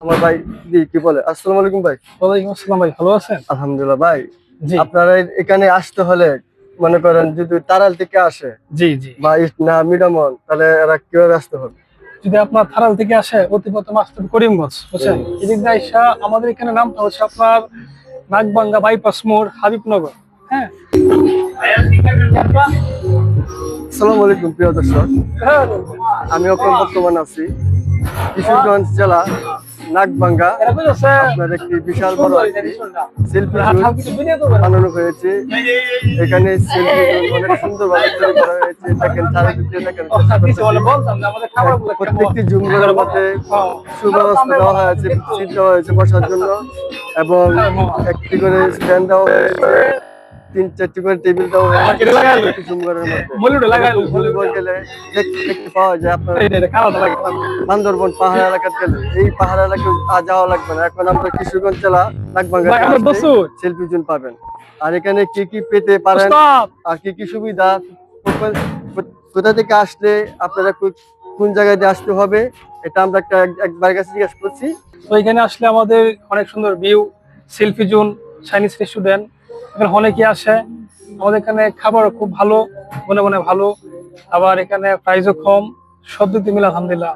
আমার ভাই কি বলে, আসসালামু আলাইকুম ভাই। ওয়ালাইকুম আসসালাম ভাই, ভালো আছেন? আলহামদুলিল্লাহ ভাই। জি আপনারা এখানে আসতে হলে মনে করেন যদি তারাল থেকে আসে জি জি। বা না মিডামন, তাহলে এরা কিভাবে আসতে হবে? যদি আপনার থারাল থেকে আসে অতি প্রথম আসতে হবে করিমগঞ্জ, বুঝছেন? এদিক দিয়ে আইসা আমাদের এখানে নামটা হচ্ছে আপনার নাগবাঙ্গা বাইপাস মোড়, হাবিবনগর। হ্যাঁ আসসালামু আলাইকুম প্রিয় দর্শক, আমি এখন বর্তমান আছি কিশোরগঞ্জ জেলা নাগবাঙ্গা। আপনার একটি বিশাল বড় একটি সেলফি জোন বানানো হয়েছে। এখানে সেলফি জোন অনেক সুন্দরভাবে তৈরি করা হয়েছে। দেখেন চারিদিকে দেখেন, প্রত্যেকটি জুম ঘরের মধ্যে সুব্যবস্থা দেওয়া হয়েছে, সিট দেওয়া হয়েছে বসার জন্য, এবং একটি করে স্ট্যান্ড দেওয়া হয়েছে, 3-4টি করে টেবিল দেওয়া হয়েছে জুম ঘরের মধ্যে। গেলে দেখতে পাওয়া যায় আপনার বান্দরবন পাহাড় এলাকা গেলে এই পাহাড় এলাকায় যাওয়া লাগবে না। এখন আমরা কিশোরগঞ্জ জেলা নাগবাঙ্গা সেলফি জোন পাবেন। আর এখানে কি কি পেতে পারেন আর কি কি সুবিধা, কোথা থেকে আসলে আপনারা কোন জায়গায় দিয়ে আসতে হবে, এটা আমরা একবার কাছে জিজ্ঞাসা করছি। তো এখানে আসলে আমাদের অনেক সুন্দর view, selfie zone, Chinese restaurant, এখানে অনেকে আসে। আমাদের এখানে খাবারও খুব ভালো, মনে মনে ভালো, আবার এখানে প্রাইসও কম, সব দিক দিয়ে মিলে আলহামদুলিল্লাহ।